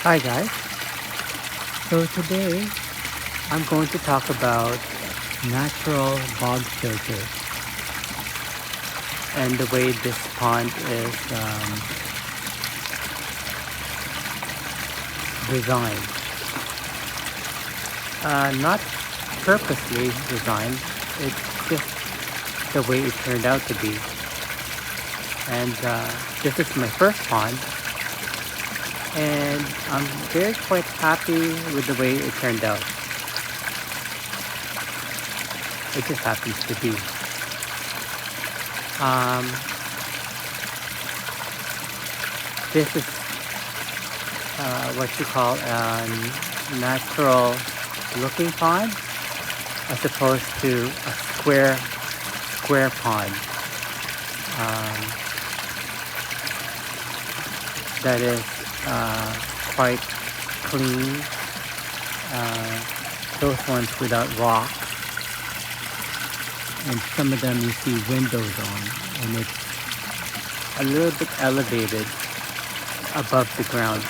Hi guys. So today I'm going to talk about natural bog filter and the way this pond is designed. Not purposely designed, it's just the way it turned out to be. And this is my first pond, and I'm very quite happy with the way it turned out. It just happens to be. This is what you call a natural looking pond as opposed to a square pond that is quite clean. Those ones without rocks, and some of them you see windows on, and it's a little bit elevated above the ground.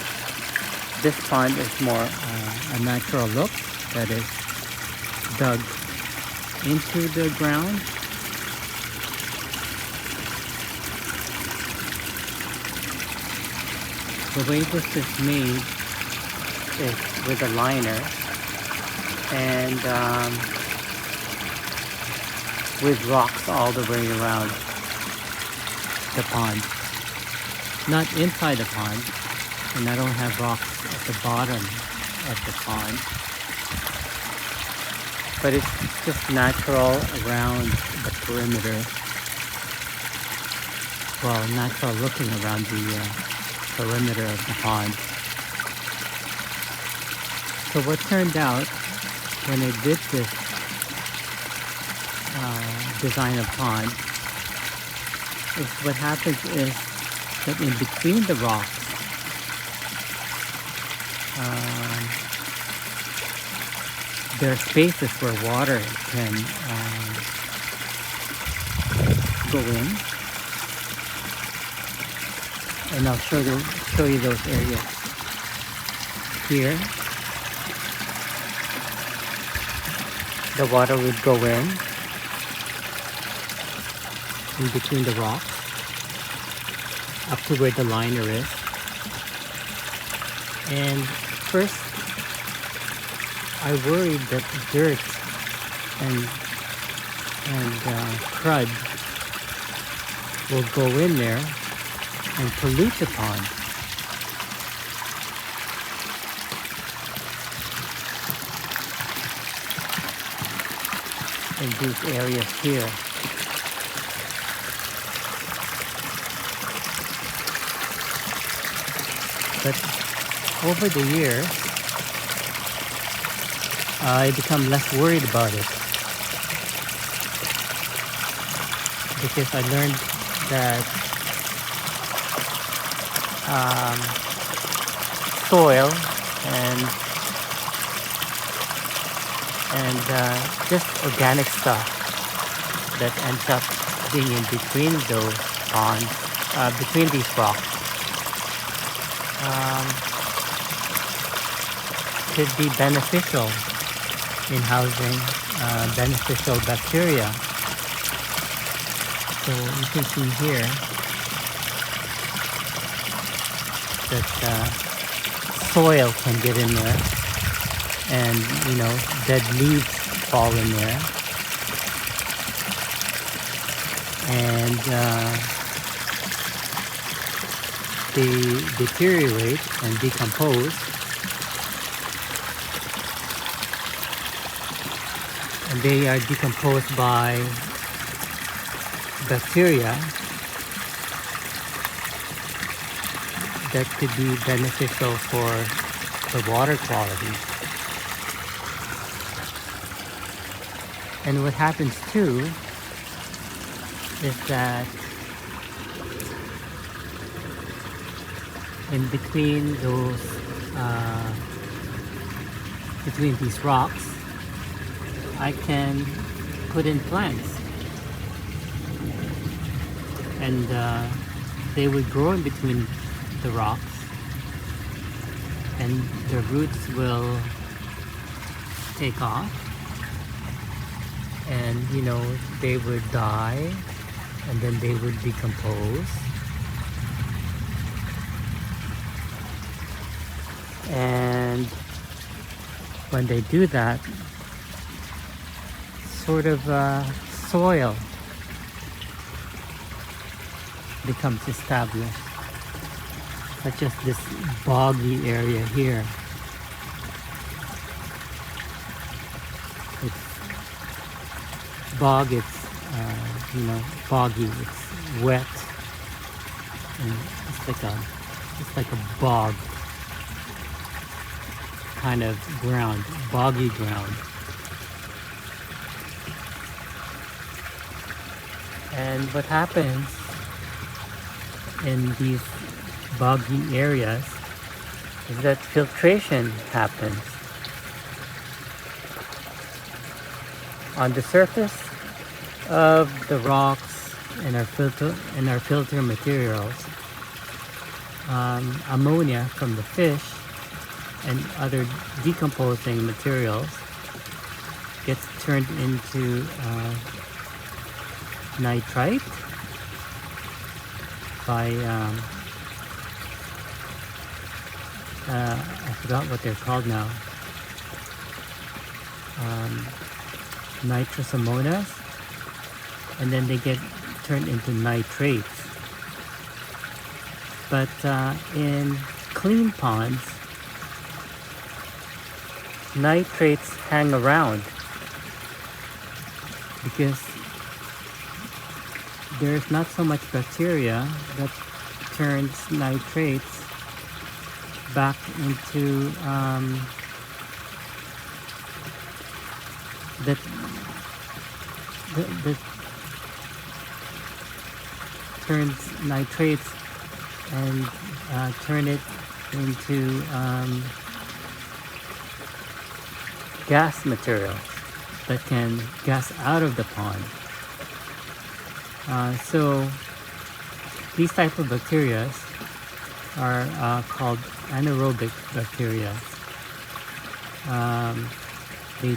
This pond is more a natural look that is dug into the ground. The way this is made is with a liner and with rocks all the way around the pond. Not inside the pond, and I don't have rocks at the bottom of the pond. But it's just natural around the perimeter. Well, natural looking around the perimeter of the pond. So what turned out when I did this design of pond is what happens is that in between the rocks there are spaces where water can go in, and I'll show you those areas here. The water would go in between the rocks up to where the liner is. And first I worried that dirt and crud will go in there and pollute the pond. In these areas here. But over the years, I become less worried about it, because I learned that soil and just organic stuff that ends up being in between those ponds, between these rocks, could be beneficial in housing beneficial bacteria. So you can see here that soil can get in there, and dead leaves fall in there, and they deteriorate and decompose, and they are decomposed by bacteria that could be beneficial for the water quality. And what happens too is that in between those, between these rocks, I can put in plants, and they would grow in between the rocks, and the roots will take off, and you know, they would die and then they would decompose. And when they do that, sort of soil becomes established, such as this boggy area here. It's bog, it's you know, boggy, it's wet, and it's like a bog kind of ground, boggy ground. And what happens in these boggy areas is that filtration happens. On the surface of the rocks in our filter materials, ammonia from the fish and other decomposing materials gets turned into nitrite by I forgot what they're called now, nitrous ammonias, and then they get turned into nitrates. But in clean ponds, nitrates hang around because there's not so much bacteria that turns nitrates back into that turns nitrates and turn it into gas material that can gas out of the pond. So these type of bacteria are called anaerobic bacteria. They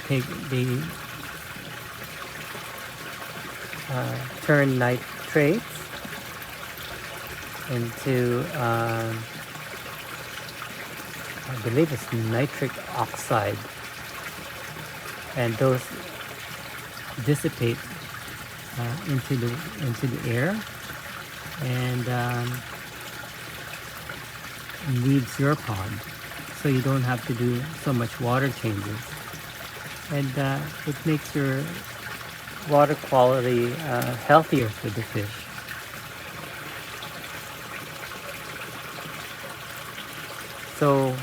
turn nitrates into I believe it's nitric oxide, and those dissipate into the air and leaves your pond, so you don't have to do so much water changes, and it makes your water quality healthier for the fish. So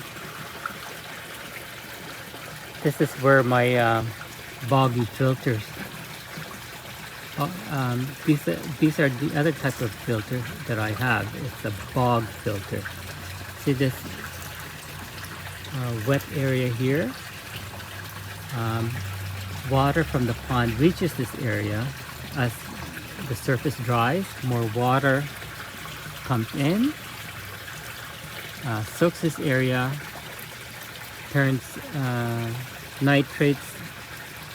this is where my boggy filters. These are the other type of filter that I have. It's a bog filter. See this wet area here? Water from the pond reaches this area. As the surface dries, more water comes in, soaks this area, turns nitrates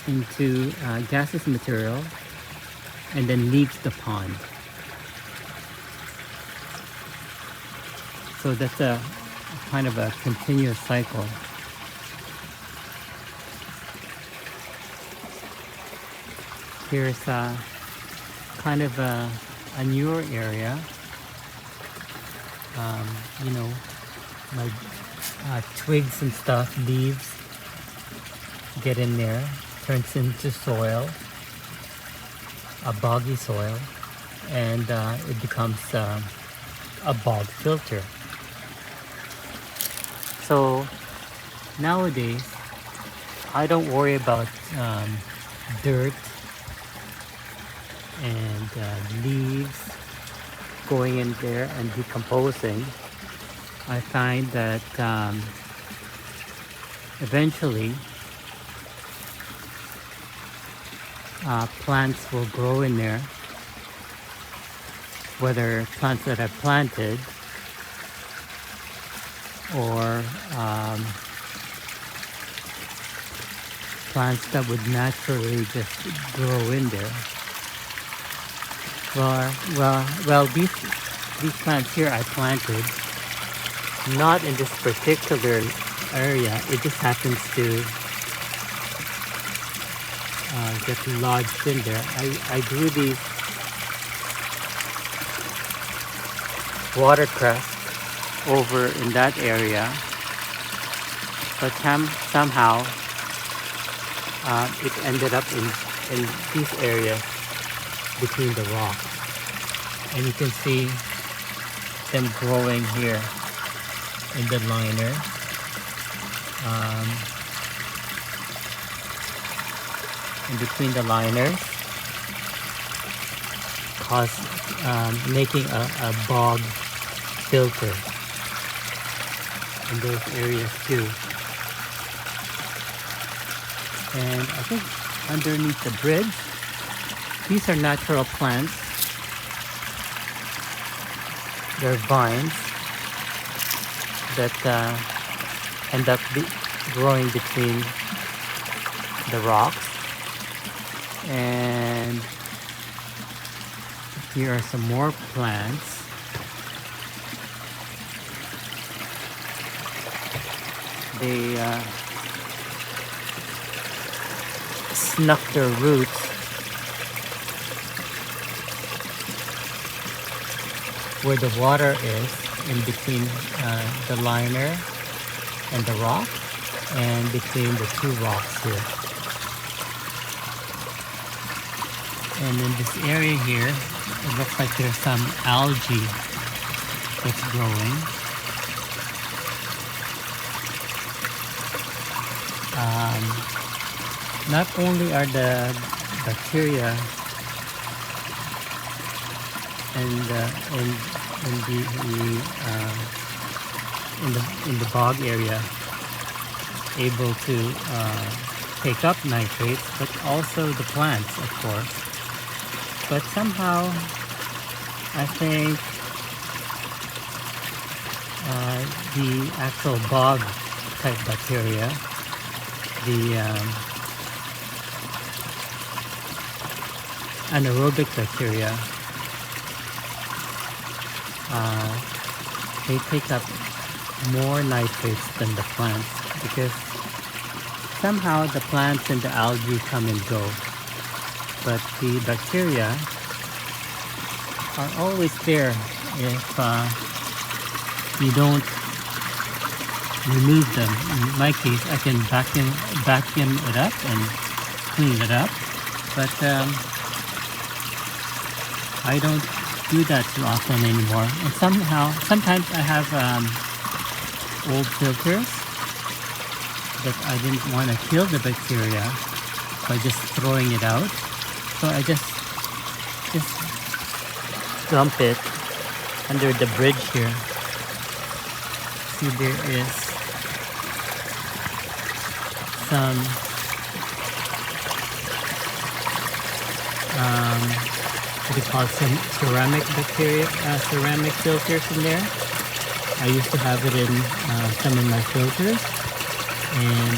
into gaseous material, and then leaves the pond. So that's a kind of a continuous cycle. Here's kind of a newer area. You know, like twigs and stuff, leaves get in there, turns into soil, a boggy soil, and it becomes a bog filter. So nowadays I don't worry about dirt and leaves going in there and decomposing. I find that eventually plants will grow in there, whether plants that I've planted or plants that would naturally just grow in there. Well, these plants here I planted not in this particular area. It just happens to get lodged in there. I grew these watercress over in that area, but somehow it ended up in these areas between the rocks, and you can see them growing here in the liner. In between the liners, making a bog filter in those areas too. And I think underneath the bridge, these are natural plants. They're vines that end up growing between the rocks. And here are some more plants. They snuck their roots where the water is, in between the liner and the rock, and between the two rocks here. And in this area here, it looks like there's some algae that's growing. Not only are the bacteria in the bog area able to take up nitrates, but also the plants, of course. But somehow, I think the actual bog type bacteria, the anaerobic bacteria, they take up more nitrates than the plants, because somehow the plants and the algae come and go, but the bacteria are always there if you don't remove them. In my case, I can vacuum it up and clean it up, but I don't do that too often anymore. And sometimes I have old filters that I didn't want to kill the bacteria by just throwing it out, so I just dump it under the bridge here. See, there is some what do you call it, some ceramic bacteria, ceramic filters in there. I used to have it in some of my filters, and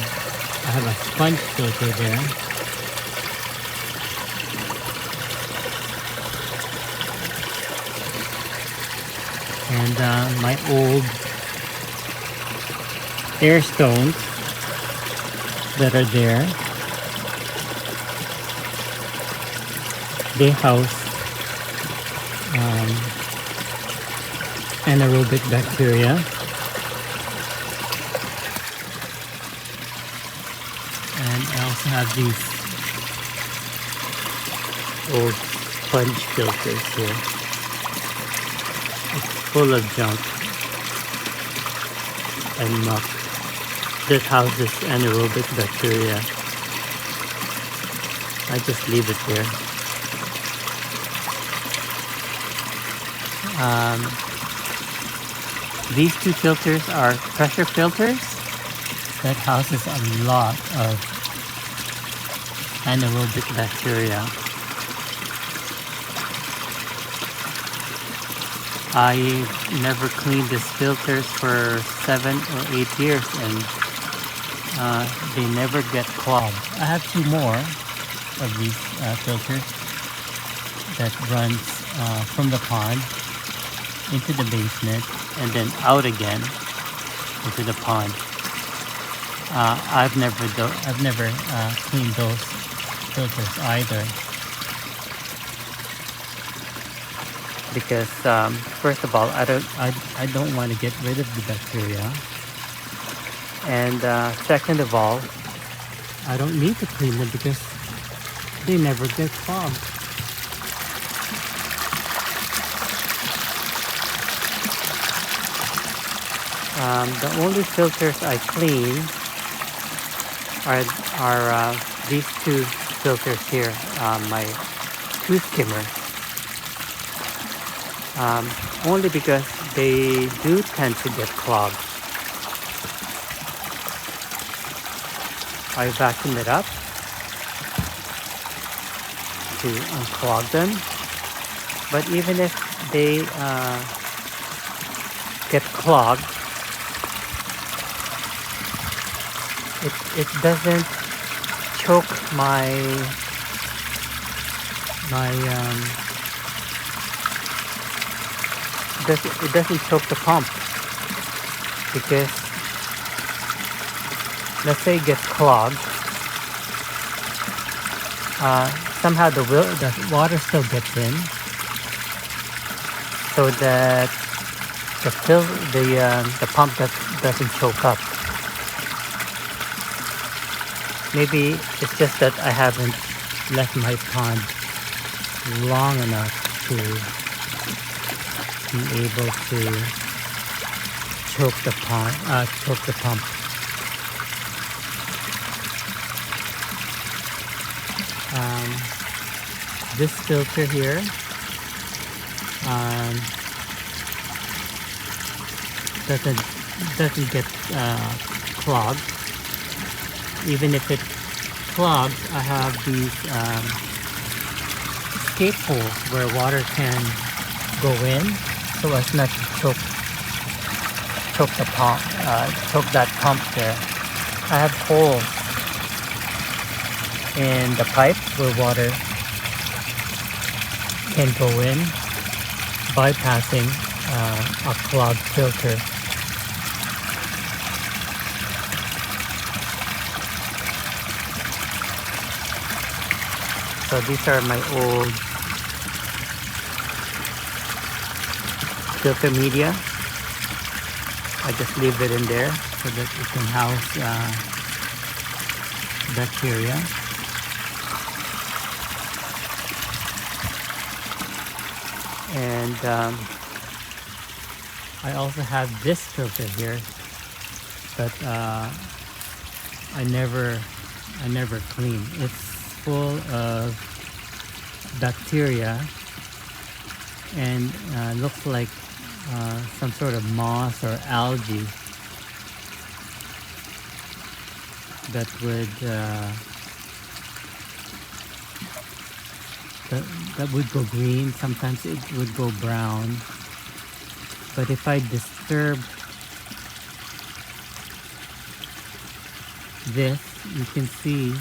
I have a sponge filter there. And my old air stones that are there, they house anaerobic bacteria. And I also have these old sponge filters here. It's full of junk and muck that houses anaerobic bacteria. I just leave it there. These two filters are pressure filters that houses a lot of anaerobic bacteria. I never cleaned these filters for 7 or 8 years, and they never get clogged. I have 2 more of these filters that runs from the pond into the basement and then out again into the pond. I've never cleaned those filters either, because first of all, I don't want to get rid of the bacteria, and second of all, I don't need to clean them because they never get clogged. The only filters I clean are these 2 filters here, my 2 skimmers. Only because they do tend to get clogged. I vacuum it up to unclog them, but even if they get clogged, it doesn't choke it doesn't choke the pump, because let's say it gets clogged, somehow the water still gets in, so that the pump doesn't choke up. Maybe it's just that I haven't left my pond long enough to be able to choke the pump. This filter here doesn't get clogged. Even if it clogs, I have these escape holes where water can go in, so as not to choke the pump, choke that pump there. I have holes in the pipe where water can go in, bypassing a clogged filter. So these are my old filter media. I just leave it in there so that it can house bacteria. And I also have this filter here, but I never clean. It's full of bacteria and looks like some sort of moss or algae that would go green. Sometimes it would go brown, but if I disturb this, you can see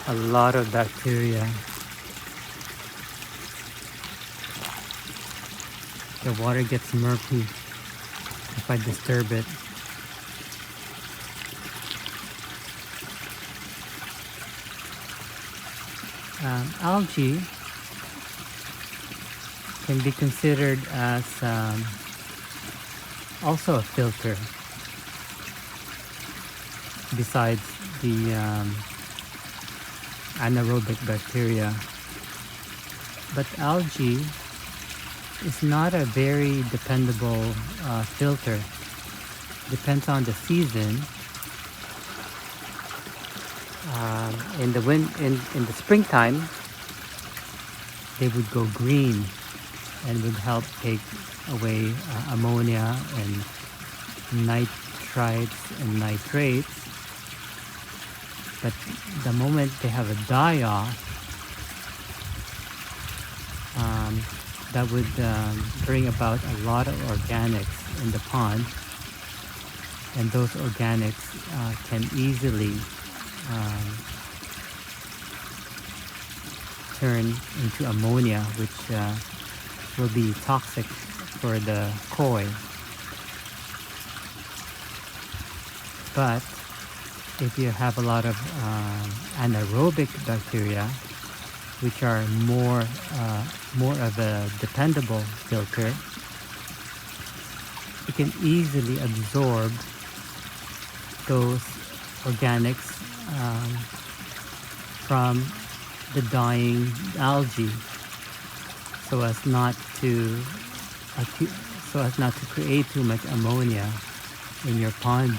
a lot of bacteria. The water gets murky if I disturb it. Algae can be considered as also a filter, besides the anaerobic bacteria. But algae is not a very dependable filter. Depends on the season. In the springtime, they would go green and would help take away ammonia and nitrites and nitrates. But the moment they have a die-off, that would bring about a lot of organics in the pond, and those organics can easily turn into ammonia, which will be toxic for the koi. But if you have a lot of anaerobic bacteria, which are more of a dependable filter, it can easily absorb those organics from the dying algae, so as not to create too much ammonia in your pond.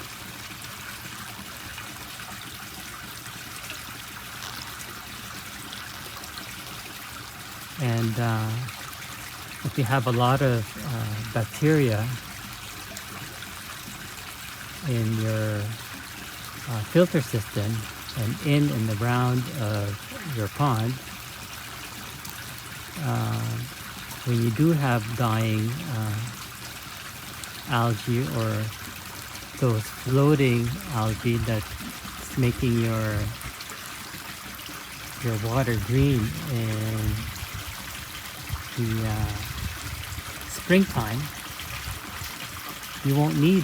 And if you have a lot of bacteria in your filter system and in and around your pond, when you do have dying algae or those floating algae that's making your water green in the springtime, you won't need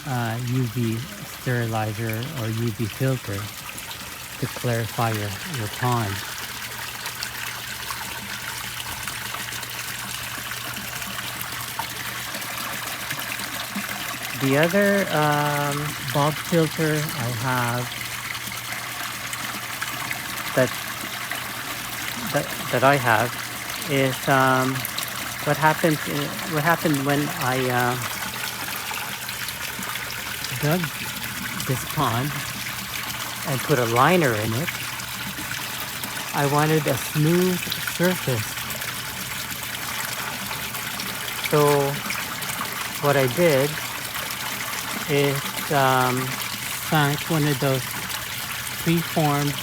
UV sterilizer or UV filter to clarify your pond. The other bog filter I have that I have is what happened when I dug this pond and put a liner in it. I wanted a smooth surface, so what I did is sank one of those preformed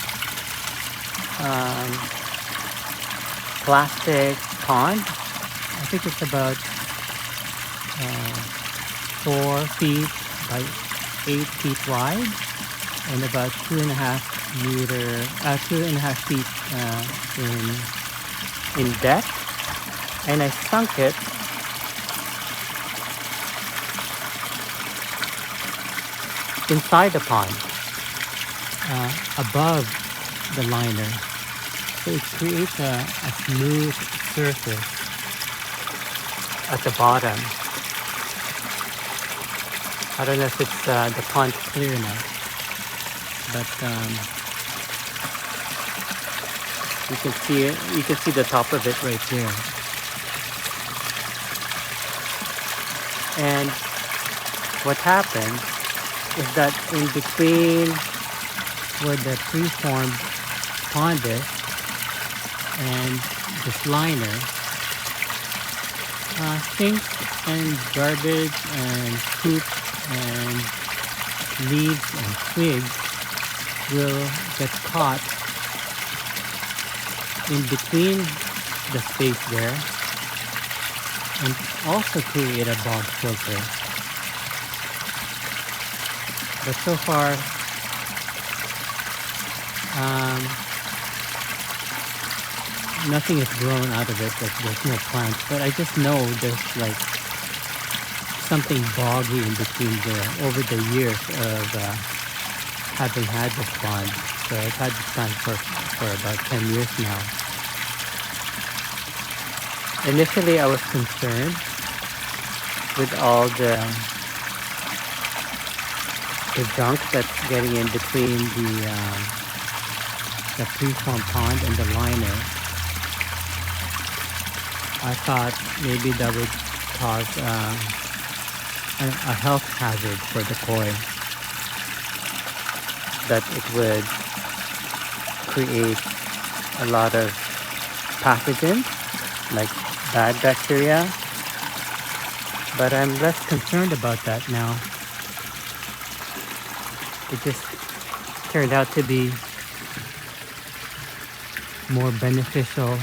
plastic pond. I think it's about 4 feet by 8 feet wide and about 2.5 feet in depth, and I sunk it inside the pond, above the liner, so it creates a smooth surface at the bottom. I don't know if it's the pond's clear enough, but you can see it. You can see the top of it right there. And what happened is that in between where the preformed pond is and this liner, things and garbage and poop and leaves and twigs will get caught in between the space there and also create a bog filter. But so far, nothing has grown out of it. There's no plants, but I just know there's like something boggy in between there over the years of having had this pond. So I've had this pond for about 10 years now. Initially, I was concerned with all the junk that's getting in between the preformed pond and the liner. I thought maybe that would cause a health hazard for the koi, that it would create a lot of pathogens like bad bacteria, but I'm less concerned about that now. It just turned out to be more beneficial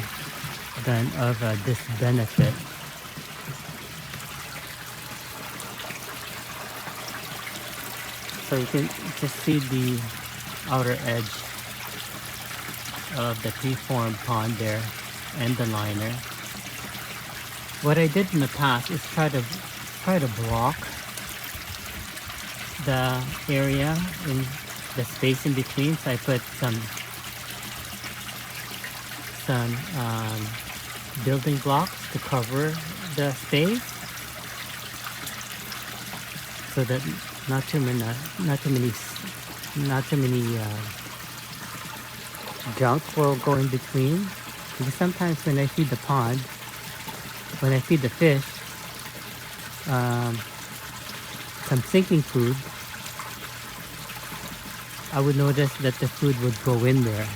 than of a disbenefit. So you can just see the outer edge of the preformed pond there and the liner. What I did in the past is try to block the area in the space in between. So I put some building blocks to cover the space, so that not too many junk will go in between. Because sometimes when I feed the pond, when I feed the fish some sinking food, I would notice that the food would go in there.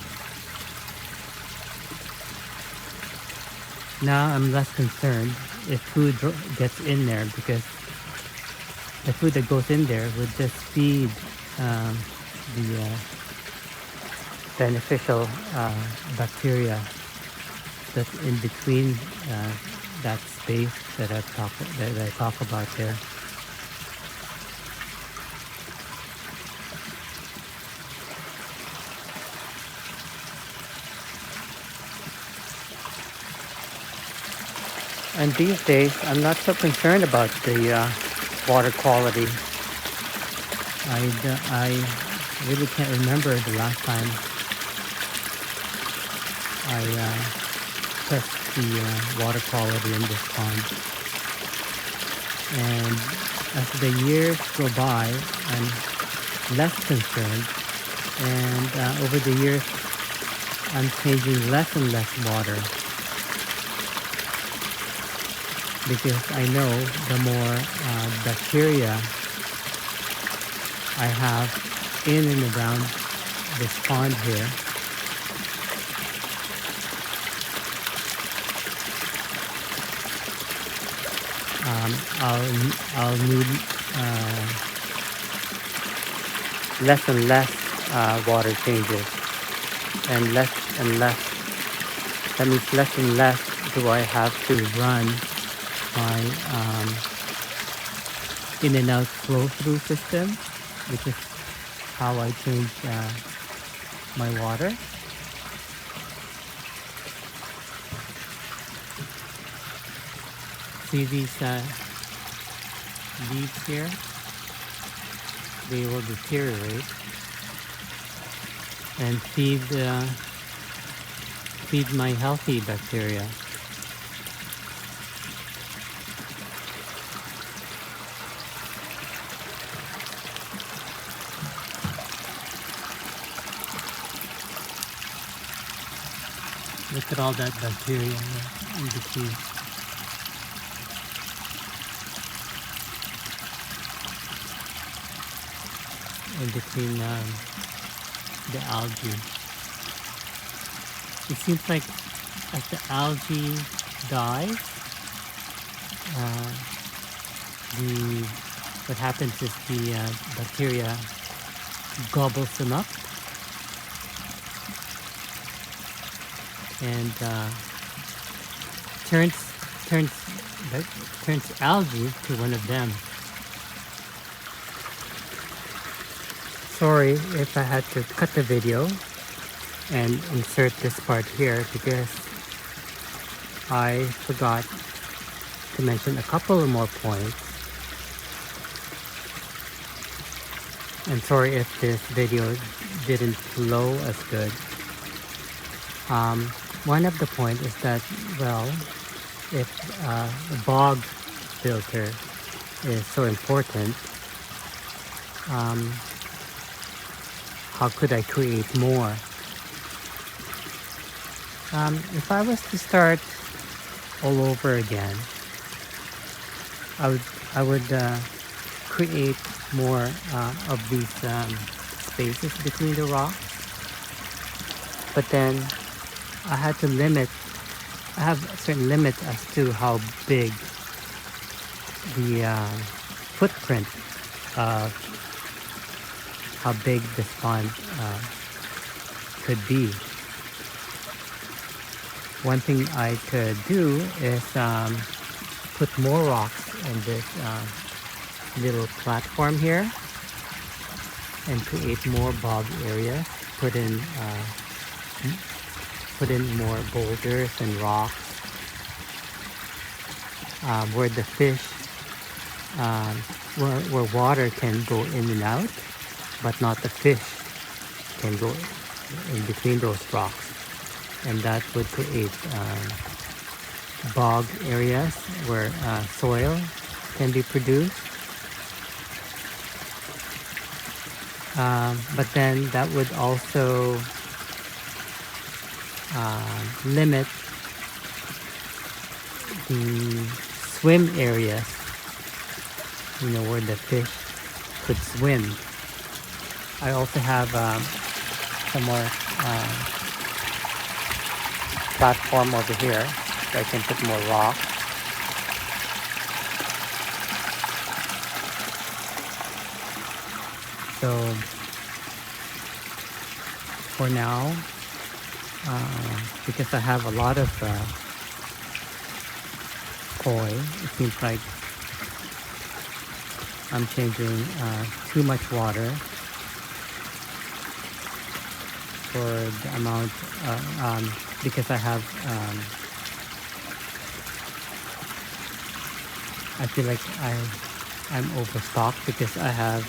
Now I'm less concerned if food gets in there, because the food that goes in there would just feed the beneficial bacteria that's in between that space that I talk about there. And these days, I'm not so concerned about the water quality. I really can't remember the last time I test the water quality in this pond. And as the years go by, I'm less concerned. And over the years, I'm changing less and less water, because I know the more bacteria I have in and around this pond here, I'll need less and less water changes, and less and less. That means less and less do I have to run my in and out flow through system, which is how I change my water. See these leaves here? They will deteriorate and feed my healthy bacteria. Look at all that bacteria in between. In between the algae. It seems like as the algae dies, what happens is the bacteria gobbles them up, and turns algae to one of them. Sorry if I had to cut the video and insert this part here, because I forgot to mention a couple of more points. And sorry if this video didn't flow as good. One of the points is that, well, if the bog filter is so important, how could I create more? If I was to start all over again, I would create more of these spaces between the rocks. But then I have certain limits as to how big the footprint of how big this pond could be. One thing I could do is put more rocks in this little platform here and create more bog areas. Put in more boulders and rocks where the fish, where water can go in and out, but not the fish can go in between those rocks. And that would create bog areas where soil can be produced. But then that would also limit the swim areas, you know, where the fish could swim. I also have some more platform over here, so I can put more rock. So for now, because I have a lot of koi, it seems like I'm changing too much water for the amount, because I have, I feel like I'm overstocked because I have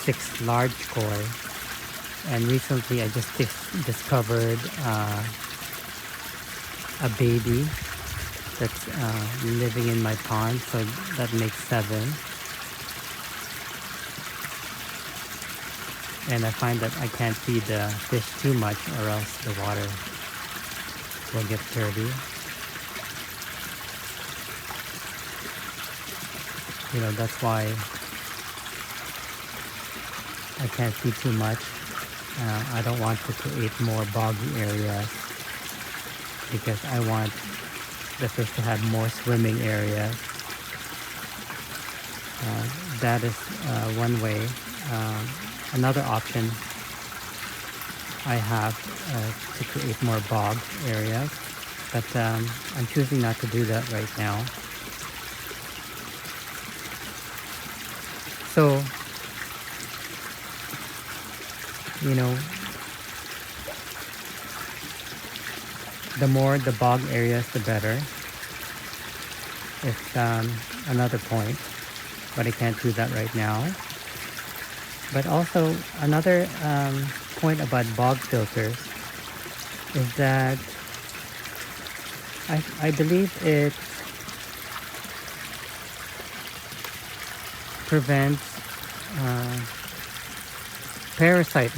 6 large koi, and recently I just discovered a baby that's living in my pond, so that makes 7. And I find that I can't feed the fish too much or else the water will get dirty. You know, that's why I can't feed too much. I don't want to create more boggy areas because I want the fish to have more swimming areas. That is one way. Another option I have to create more bog areas, but I'm choosing not to do that right now. So, you know, the more the bog areas, the better. It's another point, but I can't do that right now. But also another point about bog filters is that I believe it prevents parasite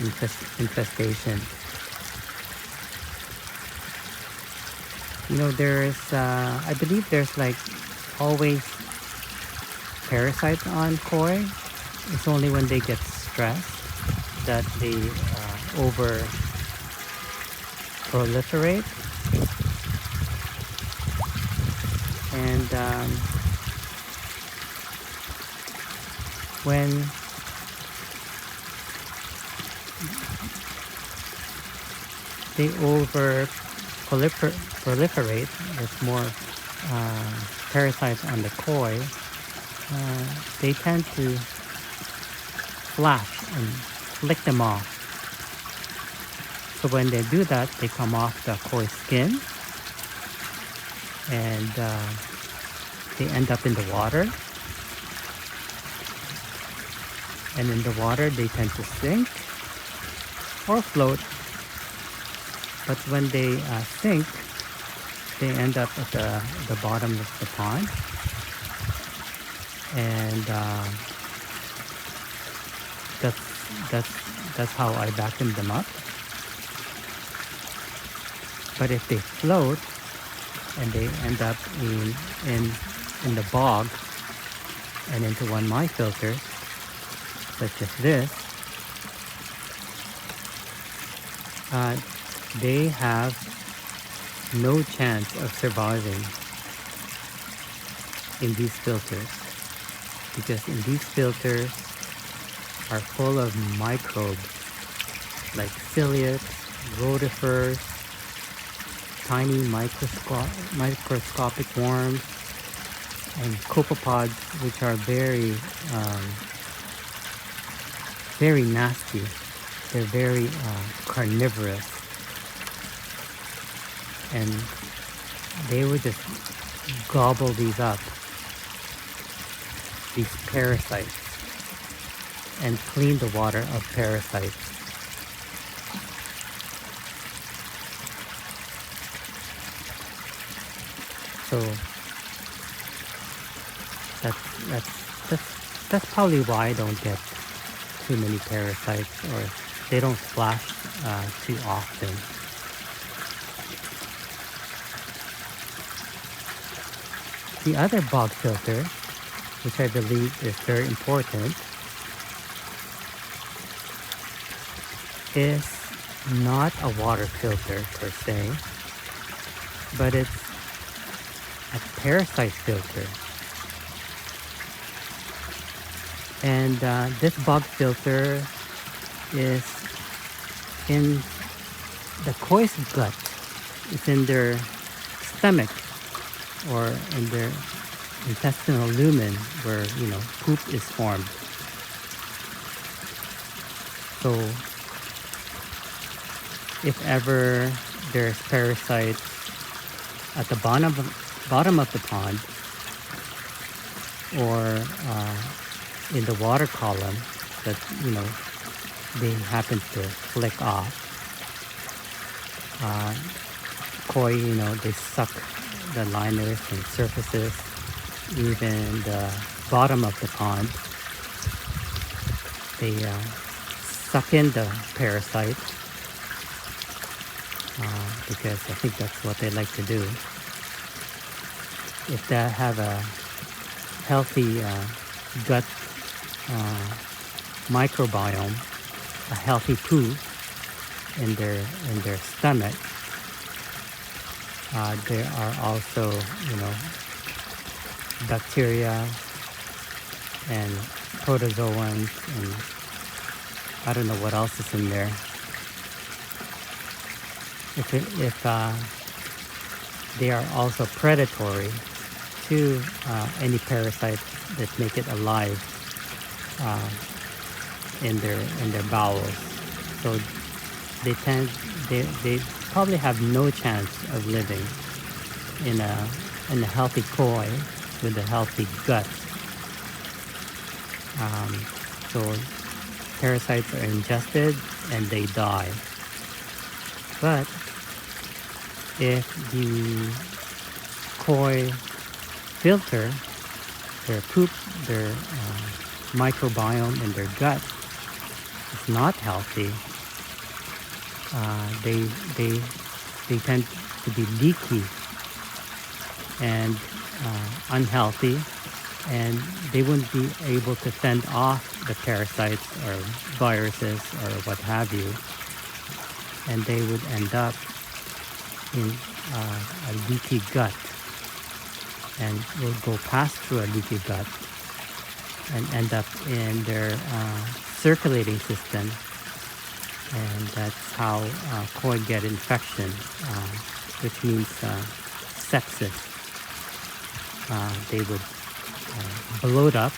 infestation. You know, there's I believe there's like always parasites on koi. It's only when they get stressed that they over proliferate, and when they over proliferate, there's more parasites on the koi, they tend to flash and flick them off. So when they do that, they come off the koi skin and they end up in the water. And in the water, they tend to sink or float. But when they sink, they end up at the bottom of the pond. And that's how I vacuum them up. But if they float and they end up in the bog and into one of my filters, such as this, they have no chance of surviving in these filters, because in these filters are full of microbes like ciliates, rotifers, tiny microscopic worms, and copepods, which are very nasty. They're very carnivorous, and they would just gobble these up, these parasites, and clean the water of parasites. So that's probably why I don't get too many parasites, or they don't splash too often. The other bog filter, which I believe is very important, is not a water filter per se, but it's a parasite filter. And this bog filter is in the koi's gut. It's in their stomach, or in their intestinal lumen, where poop is formed. So if ever there's parasites at the bottom of the pond, or in the water column that they happen to flick off, koi, they suck the liners and surfaces, even the bottom of the pond. They suck in the parasite, because I think that's what they like to do. If they have a healthy gut microbiome, a healthy poo in their stomach, there are also bacteria and protozoans, and I don't know what else is in there. If they are also predatory to any parasites that make it alive in their bowels, so they probably have no chance of living in a healthy koi with a healthy gut. So parasites are ingested and they die. But if the koi filter, their poop, their microbiome in their gut is not healthy, they tend to be leaky and unhealthy, and they wouldn't be able to fend off the parasites or viruses or what have you, and they would end up in a leaky gut, and will go past through a leaky gut and end up in their circulating system, and that's how koi get infection, which means sepsis. They would bloat up,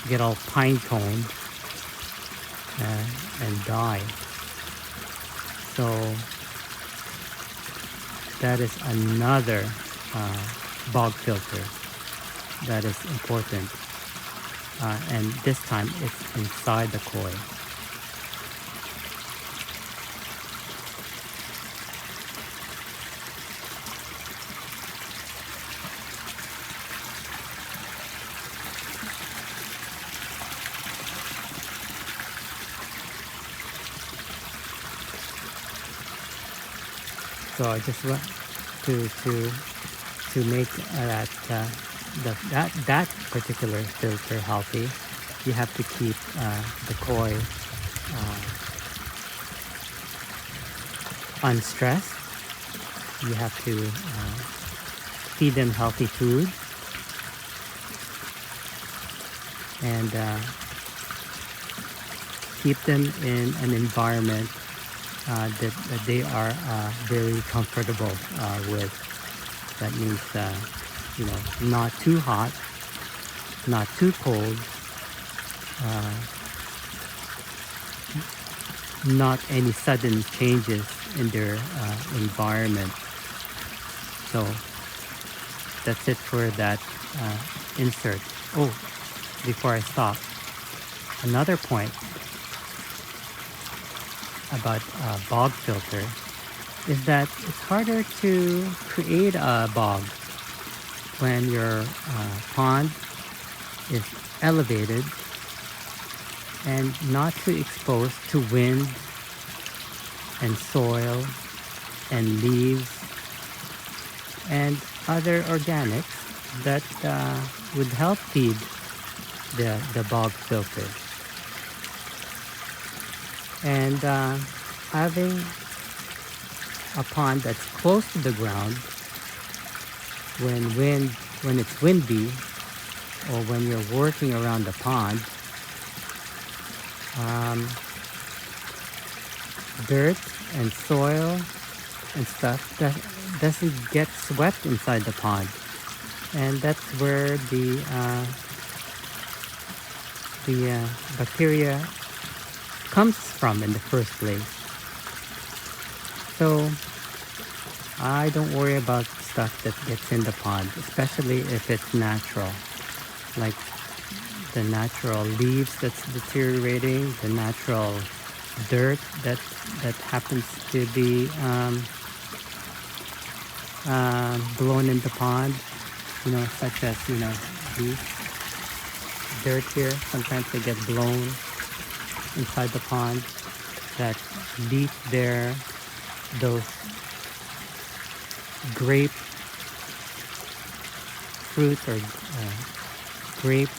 get all pine-coned, and die. So that is another bog filter that is important, and this time it's inside the koi. So I just want to make that particular filter healthy. You have to keep the koi unstressed. You have to feed them healthy food, and keep them in an environment that they are very comfortable with. That means, not too hot, not too cold, not any sudden changes in their environment. So that's it for that insert. Oh, before I stop, another point about a bog filter is that it's harder to create a bog when your pond is elevated and not too exposed to wind and soil and leaves and other organics that would help feed the bog filter. And having a pond that's close to the ground when it's windy or when you're working around the pond, dirt and soil and stuff that doesn't get swept inside the pond, and that's where the bacteria comes from in the first place. So I don't worry about stuff that gets in the pond, especially if it's natural, like the natural leaves that's deteriorating, the natural dirt that happens to be blown in the pond, such as these dirt here. Sometimes they get blown inside the pond that leave there those grape fruit or grape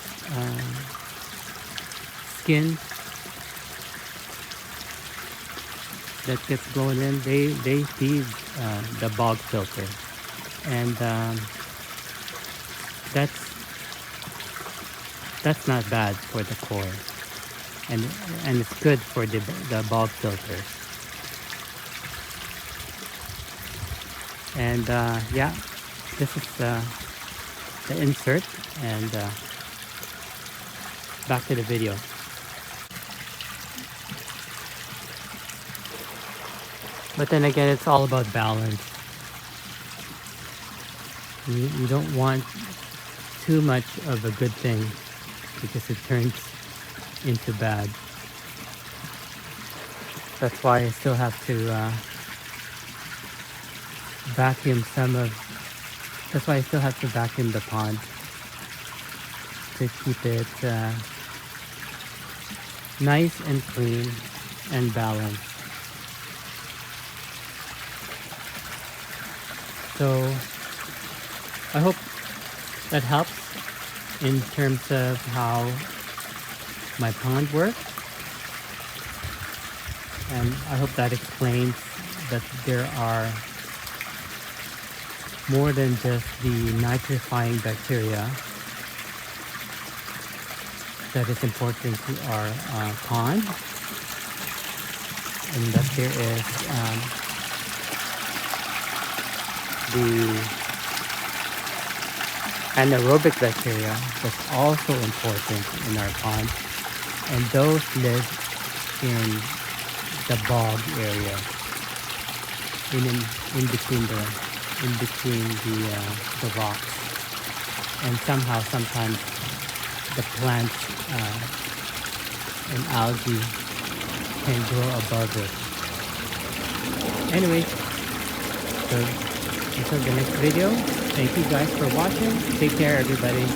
skin that gets blown in. They feed the bog filter, and that's not bad for the core, and it's good for the bog filter. And yeah, this is the insert, and back to the video. But then again, it's all about balance. You don't want too much of a good thing because it turns into bad. That's why I still have to vacuum the pond to keep it nice and clean and balanced. So I hope that helps in terms of how my pond works, and I hope that explains that there are more than just the nitrifying bacteria that is important to our pond, and that there is the anaerobic bacteria that's also important in our pond, and those live in the bog area, in between the rocks, and sometimes the plants and algae can grow above it. Anyway, so until the next video, thank you guys for watching. Take care, everybody.